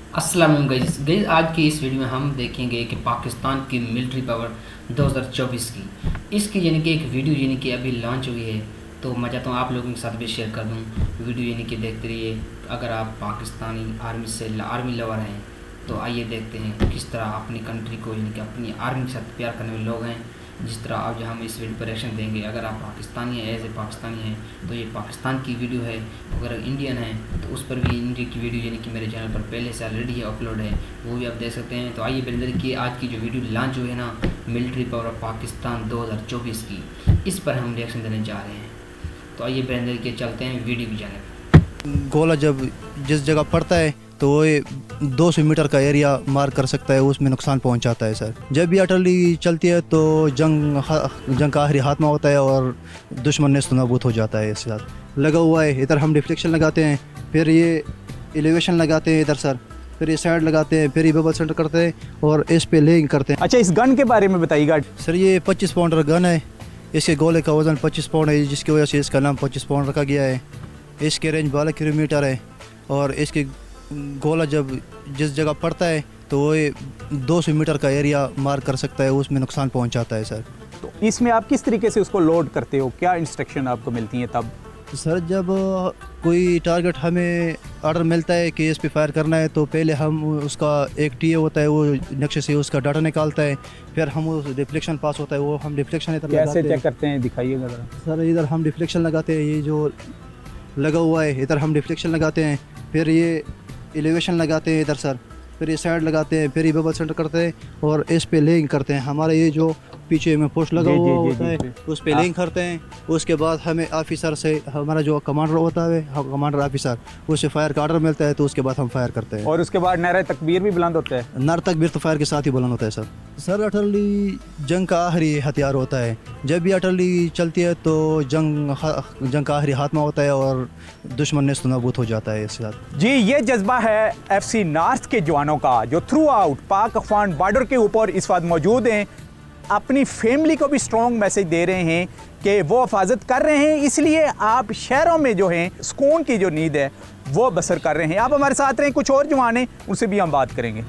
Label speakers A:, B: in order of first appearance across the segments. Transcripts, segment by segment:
A: अस्सलाम वालेकुम गाइस आज की इस वीडियो में हम देखेंगे कि पाकिस्तान की मिलिट्री पावर 2024 की इसकी यानी कि एक वीडियो यानी कि अभी लॉन्च हुई है। तो मैं चाहता हूँ आप लोगों के साथ भी शेयर कर दूँ वीडियो यानी कि देखते रहिए। अगर आप पाकिस्तानी आर्मी से आर्मी लवर हैं तो आइए देखते हैं किस तरह अपनी कंट्री को यानी कि अपनी आर्मी के साथ प्यार करने वाले लोग हैं। जिस तरह आज हम इस वीडियो पर रिएक्शन देंगे। अगर आप पाकिस्तानी हैं एज ए पाकिस्तानी हैं तो ये पाकिस्तान की वीडियो है। अगर इंडियन है तो उस पर भी इंडिया की वीडियो यानी कि मेरे चैनल पर पहले से ऑलरेडी है अपलोड है, वो भी आप देख सकते हैं। तो आइए बेंदर की आज की जो वीडियो लॉन्च हुई है ना, मिलिट्री पावर ऑफ पाकिस्तान 2024 की, इस पर हम रिएक्शन देने जा रहे हैं। तो आइए बेंदर के चलते हैं वीडियो की जानिब।
B: गोला जब जिस जगह पड़ता है तो वो 200 मीटर का एरिया मार कर सकता है, उसमें नुकसान पहुंचाता है सर। जब भी अटली चलती है तो जंग का आखिरी हाथमा होता है और दुश्मन नेस्त नाबूद हो जाता है। इसके साथ लगा हुआ है, इधर हम डिफ्लेक्शन लगाते हैं, फिर ये एलिवेशन लगाते हैं इधर सर, फिर ये साइड लगाते हैं, फिर ये बबल सेंटर करते हैं और इस पे लेइंग करते हैं।
C: अच्छा, इस गन के बारे में बताइएगा
B: सर। ये 25 पाउंडर गन है, इसके गोले का वज़न 25 पाउंड है, जिसकी वजह से इसका नाम 25 पाउंड रखा गया है। इसके रेंज 12 किलोमीटर है और इसके गोला जब जिस जगह पड़ता है तो वो 200 मीटर का एरिया मार कर सकता है, उसमें नुकसान पहुंचाता है सर।
C: तो इसमें आप किस तरीके से उसको लोड करते हो, क्या इंस्ट्रक्शन आपको मिलती हैं तब?
B: सर जब कोई टारगेट हमें ऑर्डर मिलता है कि इस पे फायर करना है तो पहले हम उसका एक टीए होता है, वो नक्शे से उसका डाटा निकालता है, फिर हम उस डिफ्लेक्शन पास होता है, वो हम डिफ्लेक्शन इधर
C: कैसे चेक करते हैं, दिखाइएगा ज़रा।
B: सर इधर हम डिफ्लेक्शन लगाते हैं, ये जो लगा हुआ है इधर हम डिफ्लेक्शन लगाते हैं, फिर ये एलिवेशन लगाते हैं इधर सर, फिर ये साइड लगाते हैं, फिर ये बबल सेंटर करते हैं और इस पे लेइंग करते हैं। हमारा ये जो पीछे में पोस्ट लगा हुआ होता है उस पे लेइंग करते हैं। उसके बाद हमें ऑफिसर से, हमारा जो कमांडर होता है, कमांडर ऑफिसर, उससे फायर का ऑर्डर मिलता है, तो उसके बाद हम फायर करते हैं।
C: और उसके बाद नारा तकबीर भी बुलंद होता है।
B: नारा तकबीर तो फायर के साथ ही बुलंद होता है सर। सर अटली जंग का आखिरी हथियार होता है। जब भी अटली चलती है तो जंग का आखिरी हाथमा होता है और दुश्मन नेस्त नाबूद हो जाता है इसके साथ।
C: जी, ये जज्बा है FC नॉर्थ के जवानों का, जो थ्रू आउट पाक अफगान बॉर्डर के ऊपर इस वक्त मौजूद हैं। अपनी फैमिली को भी स्ट्रॉन्ग मैसेज दे रहे हैं कि वो हिफाजत कर रहे हैं, इसलिए आप शहरों में जो हैं सुकून की जो नींद है वो बसर कर रहे हैं। आप हमारे साथ रहें, कुछ और जवान हैं उनसे भी हम बात करेंगे।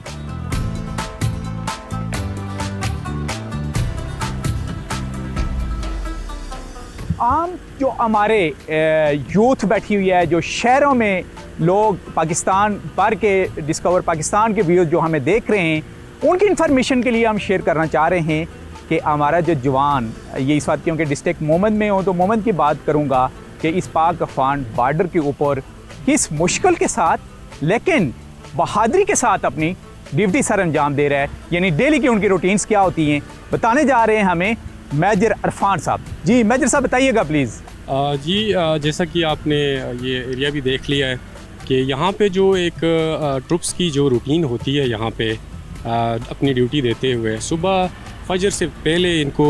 C: आम जो हमारे यूथ बैठी हुई है, जो शहरों में लोग पाकिस्तान भर के डिस्कवर पाकिस्तान के व्यूज़ जो हमें देख रहे हैं, उनकी इन्फॉर्मेशन के लिए हम शेयर करना चाह रहे हैं कि हमारा जो जवान, ये इस बात क्योंकि डिस्ट्रिक्ट मोमन में हो तो मोमन की बात करूंगा कि इस पाक अफगान बॉर्डर के ऊपर किस मुश्किल के साथ लेकिन बहादुरी के साथ अपनी ड्यूटी सर अंजाम दे रहा है। यानी डेली की उनकी रूटीन्स क्या होती हैं बताने जा रहे हैं हमें मेजर अरफान साहब। जी मेजर साहब बताइएगा प्लीज़।
D: जी, जैसा कि आपने ये एरिया भी देख लिया है कि यहाँ पे जो एक ट्रुप्स की जो रूटीन होती है, यहाँ पे अपनी ड्यूटी देते हुए सुबह फजर से पहले इनको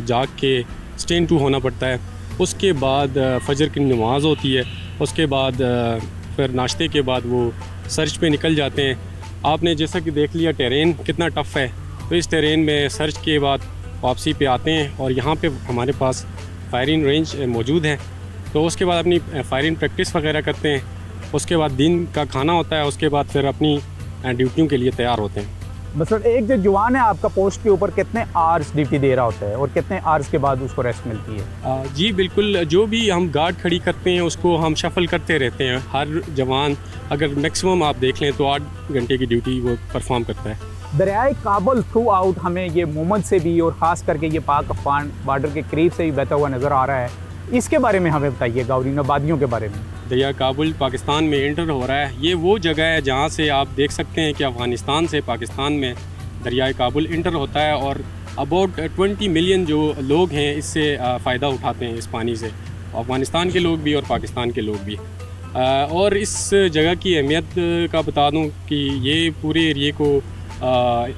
D: जाग के स्टैंड टू होना पड़ता है। उसके बाद फजर की नमाज़ होती है, उसके बाद फिर नाश्ते के बाद वो सर्च पे निकल जाते हैं। आपने जैसा कि देख लिया टेरेन कितना टफ़ है, तो इस टेरेन में सर्च के बाद वापसी पे आते हैं और यहाँ पे हमारे पास फायरिंग रेंज मौजूद है। तो उसके बाद अपनी फायरिंग प्रैक्टिस वगैरह करते हैं। उसके बाद दिन का खाना होता है, उसके बाद फिर अपनी ड्यूटियों के लिए तैयार होते हैं।
C: मतलब एक जो जवान है आपका पोस्ट के ऊपर कितने आवर्स ड्यूटी दे रहा होता है और कितने आवर्स के बाद उसको रेस्ट मिलती है?
D: जी बिल्कुल, जो भी हम गार्ड खड़ी करते हैं उसको हम शफल करते रहते हैं। हर जवान अगर मैक्सिमम आप देख लें तो 8 घंटे की ड्यूटी वो परफॉर्म करता है।
C: दरियाए काबुल थ्रू आउट हमें ये मोमन से भी और ख़ास करके ये पाक अफगान बॉर्डर के करीब से भी बहता हुआ नज़र आ रहा है। इसके बारे में हमें बताइएगा और इन आबादियों के बारे में।
D: दरिया काबुल पाकिस्तान में एंटर हो रहा है। ये वो जगह है जहाँ से आप देख सकते हैं कि अफ़गानिस्तान से पाकिस्तान में दरिया काबुल एंटर होता है और अबाउट 20 मिलियन जो लोग हैं इससे फ़ायदा उठाते हैं इस पानी से, अफ़गानिस्तान के लोग भी और पाकिस्तान के लोग भी। और इस जगह की अहमियत का बता दूँ कि ये पूरे एरिए को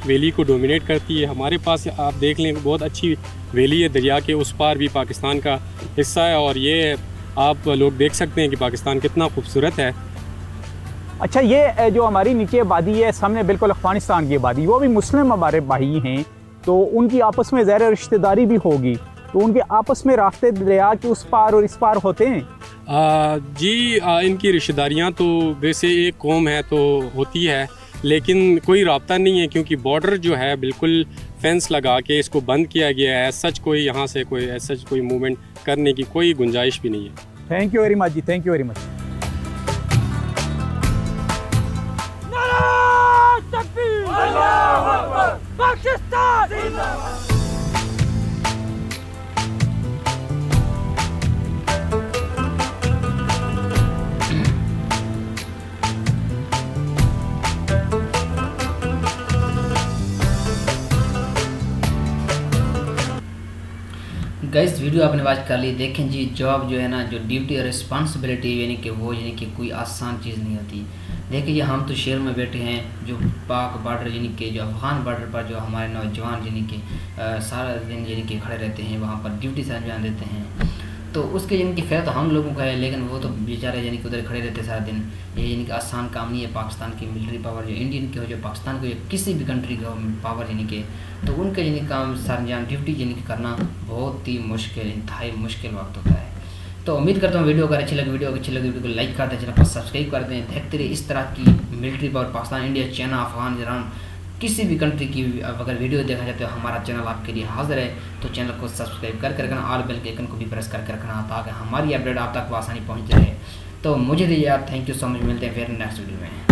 D: वैली को डोमिनेट करती है। हमारे पास आप देख लें बहुत अच्छी वैली है, दरिया के उस पार भी पाकिस्तान का हिस्सा है और ये आप लोग देख सकते हैं कि पाकिस्तान कितना खूबसूरत है।
C: अच्छा, ये जो हमारी नीचे आबादी है सामने बिल्कुल अफ़गानिस्तान की आबादी, वो भी मुस्लिम हमारे भाई हैं, तो उनकी आपस में ज़ाहिर रिश्तेदारी भी होगी, तो उनके आपस में रास्ते दरिया के उस पार और इस पार होते हैं।
D: जी, इनकी रिश्तेदारियाँ तो वैसे एक कौम है तो होती है, लेकिन कोई राब्ता नहीं है, क्योंकि बॉर्डर जो है बिल्कुल फेंस लगा के इसको बंद किया गया है। सच कोई यहाँ से कोई सच कोई मूवमेंट करने की कोई गुंजाइश भी नहीं है।
C: थैंक यू वेरी मच जी, thank you very much.
A: Guys video आपने वॉच कर ली। देखें जी, जॉब जो है ना, जो ड्यूटी और रिस्पॉन्सिबिलिटी यानी कि वो यानी कि कोई आसान चीज़ नहीं होती। देखिए जी, हम तो शहर में बैठे हैं, जो पाक बॉर्डर यानी कि जो अफगान बॉर्डर पर जो हमारे नौजवान यानी कि सारा दिन यानी कि खड़े रहते हैं, वहाँ पर ड्यूटी से अंजाम देते हैं। तो उसके यानी कि फ़ायदा तो हम लोगों का है, लेकिन वो तो बेचारे यानी कि उधर खड़े रहते सारा दिन। ये यानी कि आसान काम नहीं है। पाकिस्तान की मिलिट्री पावर जो इंडियन की हो, जो पाकिस्तान को, किसी भी कंट्री का पावर यानी कि, तो उनका यानी काम सरंजाम ड्यूटी यानी कि करना बहुत ही मुश्किल, इंतहाई मुश्किल वक्त होता है। तो उम्मीद करता हूँ वीडियो अगर अच्छी लगी, वीडियो को लाइक कर दें, चैनल को सब्सक्राइब कर दें। देखते रहिए इस तरह की military power, Pakistan, India, China, Afghan, Iran, किसी भी कंट्री की अगर वीडियो देखना चाहते हो, हमारा चैनल आपके लिए हाजिर है। तो चैनल को सब्सक्राइब करके रखना, ऑल बेल के आइकन को भी प्रेस करके रखना, ताकि हमारी अपडेट आप तक आसानी पहुँच रहे। तो मुझे दीजिए आप, थैंक यू सो मच। मिलते हैं फिर नेक्स्ट वीडियो में।